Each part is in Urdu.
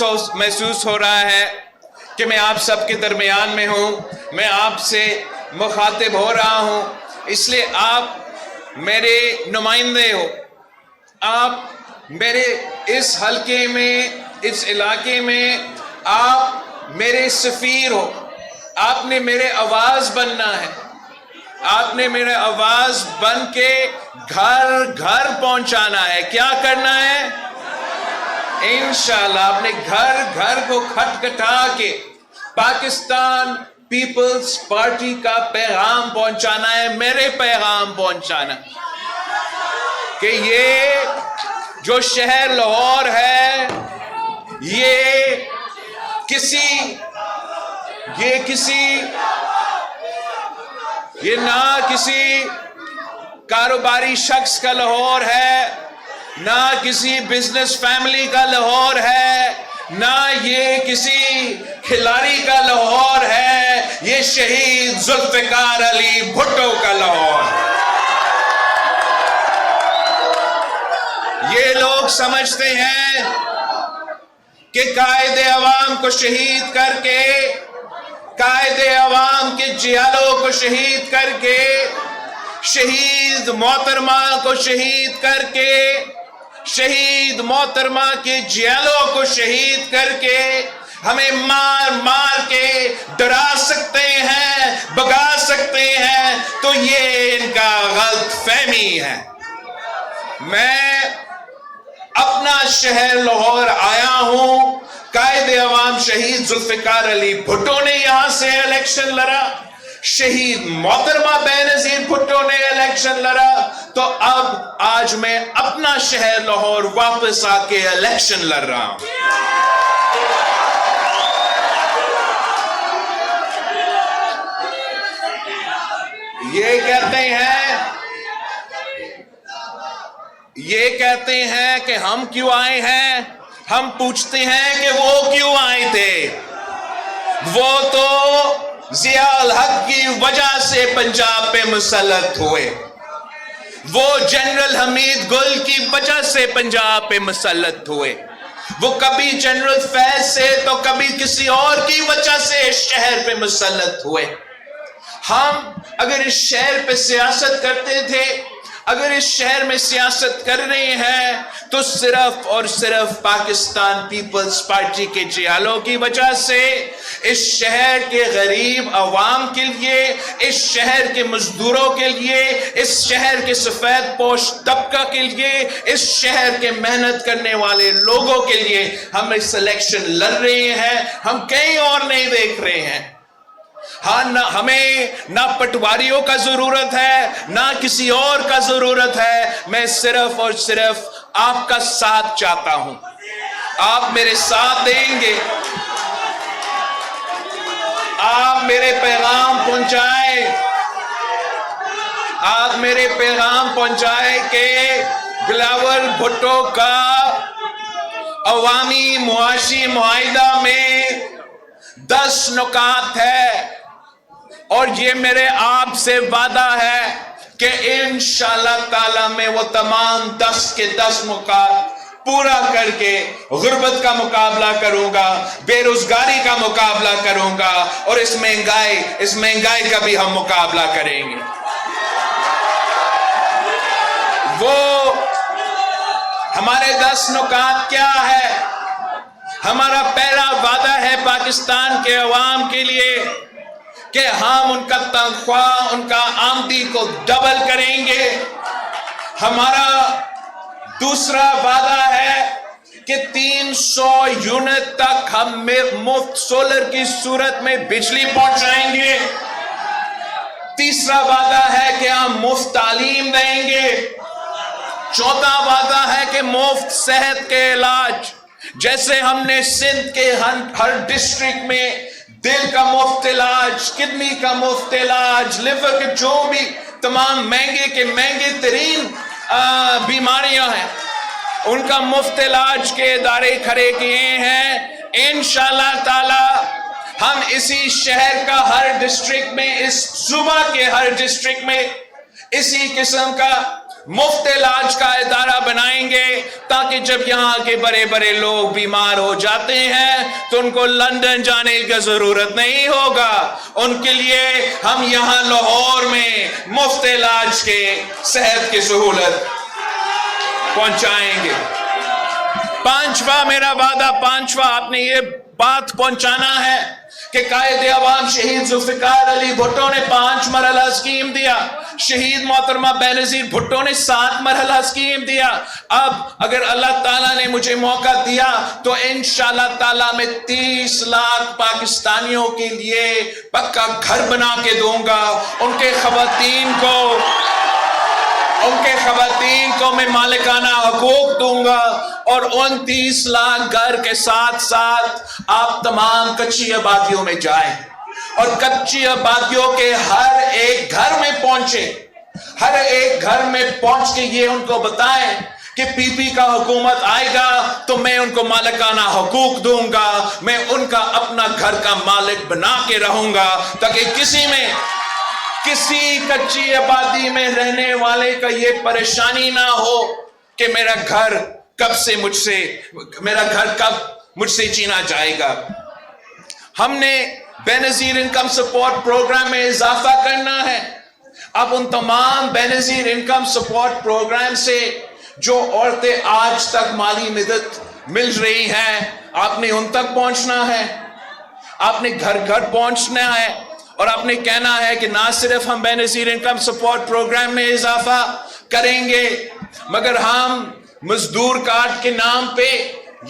محسوس ہو رہا ہے کہ میں آپ سب کے درمیان میں ہوں، میں آپ سے مخاطب ہو رہا ہوں، اس لیے آپ میرے نمائندے ہو، آپ میرے اس حلقے میں، اس علاقے میں آپ میرے سفیر ہو، آپ نے میرے آواز بننا ہے، آپ نے میرے آواز بن کے گھر گھر پہنچانا ہے۔ کیا کرنا ہے؟ انشاءاللہ آپ نے گھر گھر کو کھٹکھٹا کے پاکستان پیپلز پارٹی کا پیغام پہنچانا ہے، میرے پیغام پہنچانا کہ یہ جو شہر لاہور ہے یہ نہ کسی کاروباری شخص کا لاہور ہے، نہ کسی بزنس فیملی کا لاہور ہے، نہ یہ کسی کھلاڑی کا لاہور ہے، یہ شہید ذوالفقار علی بھٹو کا لاہور ہے۔ یہ لوگ سمجھتے ہیں کہ قائد عوام کو شہید کر کے، قائد عوام کے جیالوں کو شہید کر کے، شہید محترمہ کو شہید کر کے، شہید محترمہ کے جیالوں کو شہید کر کے ہمیں مار مار کے ڈرا سکتے ہیں، بھگا سکتے ہیں، تو یہ ان کا غلط فہمی ہے۔ میں اپنا شہر لاہور آیا ہوں، قائد عوام شہید ذوالفقار علی بھٹو نے یہاں سے الیکشن لڑا، شہید محترمہ بینظیر بھٹو نے الیکشن لڑا، تو اب آج میں اپنا شہر لاہور واپس آ کے الیکشن لڑ رہا ہوں۔ یہ کہتے ہیں کہ ہم کیوں آئے ہیں، ہم پوچھتے ہیں کہ وہ کیوں آئے تھے؟ وہ تو ضیاء الحق کی وجہ سے پنجاب پہ مسلط ہوئے، وہ جنرل حمید گل کی وجہ سے پنجاب پہ مسلط ہوئے، وہ کبھی جنرل فیض سے تو کبھی کسی اور کی وجہ سے اس شہر پہ مسلط ہوئے۔ ہم اگر اس شہر پہ سیاست کرتے تھے، اگر اس شہر میں سیاست کر رہے ہیں تو صرف اور صرف پاکستان پیپلز پارٹی کے جیالوں کی وجہ سے، اس شہر کے غریب عوام کے لیے، اس شہر کے مزدوروں کے لیے، اس شہر کے سفید پوش طبقہ کے لیے، اس شہر کے محنت کرنے والے لوگوں کے لیے ہم اس الیکشن لڑ رہے ہیں، ہم کہیں اور نہیں دیکھ رہے ہیں۔ ہاں، ہمیں نہ پٹواریوں کا ضرورت ہے، نہ کسی اور کا ضرورت ہے، میں صرف اور صرف آپ کا ساتھ چاہتا ہوں۔ آپ میرے ساتھ دیں گے، آپ میرے پیغام پہنچائیں، آپ میرے پیغام پہنچائیں کہ بلاول بھٹو کا عوامی معاشی معاہدہ میں 10 نکات ہے، اور یہ میرے آپ سے وعدہ ہے کہ انشاءاللہ تعالی میں وہ تمام 10 کے 10 نکات پورا کر کے غربت کا مقابلہ کروں گا، بے روزگاری کا مقابلہ کروں گا، اور اس مہنگائی کا بھی ہم مقابلہ کریں گے۔ وہ ہمارے 10 نکات کیا ہے؟ ہمارا پہلا وعدہ ہے پاکستان کے عوام کے لیے کہ ہم ان کا تنخواہ، ان کا آمدنی کو ڈبل کریں گے۔ ہمارا دوسرا وعدہ ہے کہ 300 یونٹ تک ہم مفت سولر کی صورت میں بجلی پہنچائیں گے۔ تیسرا وعدہ ہے کہ ہم مفت تعلیم دیں گے۔ چوتھا وعدہ ہے کہ مفت صحت کے علاج، جیسے ہم نے سندھ کے ہر ڈسٹرکٹ میں دل کا مفت علاج، کڈنی کا مفت علاج، لیور کے جو بھی تمام مہنگے کے مہنگے ترین بیماریاں ہیں، ان کا مفت علاج کے ادارے کھڑے کیے ہیں۔ انشاءاللہ تعالی ہم اسی شہر کا ہر ڈسٹرکٹ میں، اس صوبہ کے ہر ڈسٹرکٹ میں اسی قسم کا مفت علاج کا ادارہ بنائیں گے تاکہ جب یہاں کے بڑے بڑے لوگ بیمار ہو جاتے ہیں تو ان کو لندن جانے کی ضرورت نہیں ہوگا. ان کے لیے ہم یہاں لاہور میں مفت علاج کے صحت کی سہولت پہنچائیں گے. پانچواں میرا وعدہ، پانچواں آپ نے یہ بات پہنچانا ہے کہ قائد عوام شہید ذوالفقار علی بھٹو نے 5 مرحلہ اسکیم دیا، شہید محترمہ بینظیر بھٹو نے 7 مرحلہ اسکیم دیا. اب اگر اللہ تعالیٰ نے مجھے موقع دیا تو انشاءاللہ تعالیٰ میں 30 لاکھ پاکستانیوں کے لیے پکا گھر بنا کے دوں گا. ان کے خواتین کو میں مالکانہ حقوق دوں گا، اور ان 30 لاکھ گھر کے ساتھ ساتھ آپ تمام کچی آبادیوں میں جائیں اور کچی آبادیوں کے ہر ایک گھر میں پہنچیں، ہر ایک گھر میں پہنچ کے یہ ان کو بتائیں کہ پی پی کا حکومت آئے گا تو میں ان کو مالکانہ حقوق دوں گا، میں ان کا اپنا گھر کا مالک بنا کے رہوں گا، تاکہ کسی کچی آبادی میں رہنے والے کا یہ پریشانی نہ ہو کہ میرا گھر کب مجھ سے چھینا جائے گا. ہم نے بینظیر انکم سپورٹ پروگرام میں اضافہ کرنا ہے. اب ان تمام بینظیر انکم سپورٹ پروگرام سے جو عورتیں آج تک مالی مدد مل رہی ہیں، آپ نے ان تک پہنچنا ہے، آپ نے گھر گھر پہنچنا ہے، اور آپ نے کہنا ہے کہ نہ صرف ہم بینظیر انکم سپورٹ پروگرام میں اضافہ کریں گے مگر ہم مزدور کارڈ کے نام پہ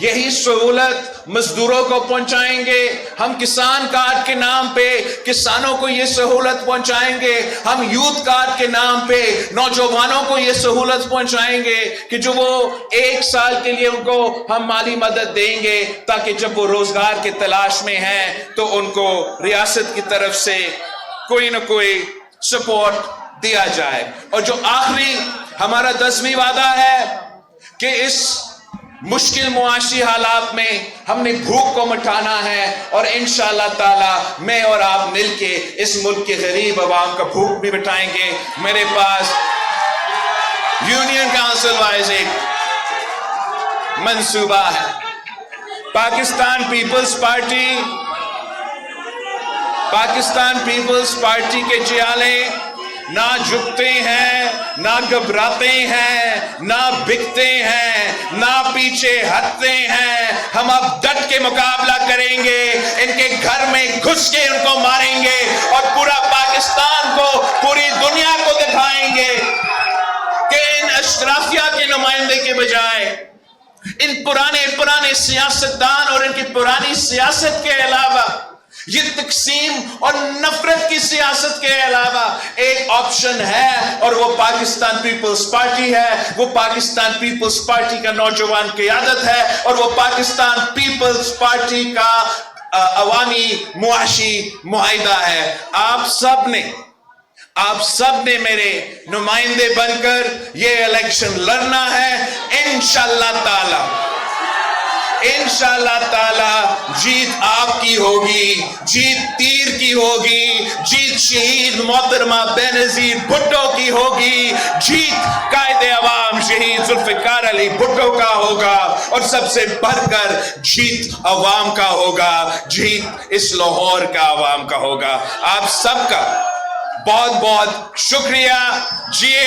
یہی سہولت مزدوروں کو پہنچائیں گے، ہم کسان کارڈ کے نام پہ کسانوں کو یہ سہولت پہنچائیں گے، ہم یوتھ کارڈ کے نام پہ نوجوانوں کو یہ سہولت پہنچائیں گے کہ جو وہ 1 سال کے لیے ان کو ہم مالی مدد دیں گے تاکہ جب وہ روزگار کی تلاش میں ہیں تو ان کو ریاست کی طرف سے کوئی نہ کوئی سپورٹ دیا جائے. اور جو آخری ہمارا 10ویں وعدہ ہے کہ اس مشکل معاشی حالات میں ہم نے بھوک کو مٹانا ہے، اور انشاءاللہ تعالی میں اور آپ مل کے اس ملک کے غریب عوام کا بھوک بھی مٹائیں گے. میرے پاس یونین کونسل وائز ایک منصوبہ ہے. پاکستان پیپلز پارٹی کے جیالے نہ جھکتے ہیں، نہ گھبراتے ہیں، نہ بکتے ہیں، نہ پیچھے ہٹتے ہیں. ہم اب ڈٹ کے مقابلہ کریں گے، ان کے گھر میں گھس کے ان کو ماریں گے، اور پورا پاکستان کو، پوری دنیا کو دکھائیں گے کہ ان اشرافیہ کے نمائندے کے بجائے ان پرانے سیاستدان اور ان کی پرانی سیاست کے علاوہ، یہ تقسیم اور نفرت کی سیاست کے علاوہ ایک آپشن ہے، اور وہ پاکستان پیپلز پارٹی ہے. وہ پاکستان پیپلز پارٹی کا نوجوان قیادت ہے، اور وہ پاکستان پیپلز پارٹی کا عوامی معاشی معاہدہ ہے. آپ سب نے میرے نمائندے بن کر یہ الیکشن لڑنا ہے. انشاءاللہ تعالی جیت آپ کی ہوگی، جیت تیر کی ہوگی، جیت شہید محترمہ بینظیر بھٹو کی ہوگی، جیت قائد عوام شہید ذوالفقار علی بھٹو کا ہوگا، اور سب سے بڑھ کر جیت عوام کا ہوگا، جیت اس لاہور کا عوام کا ہوگا. آپ سب کا بہت بہت شکریہ. جیے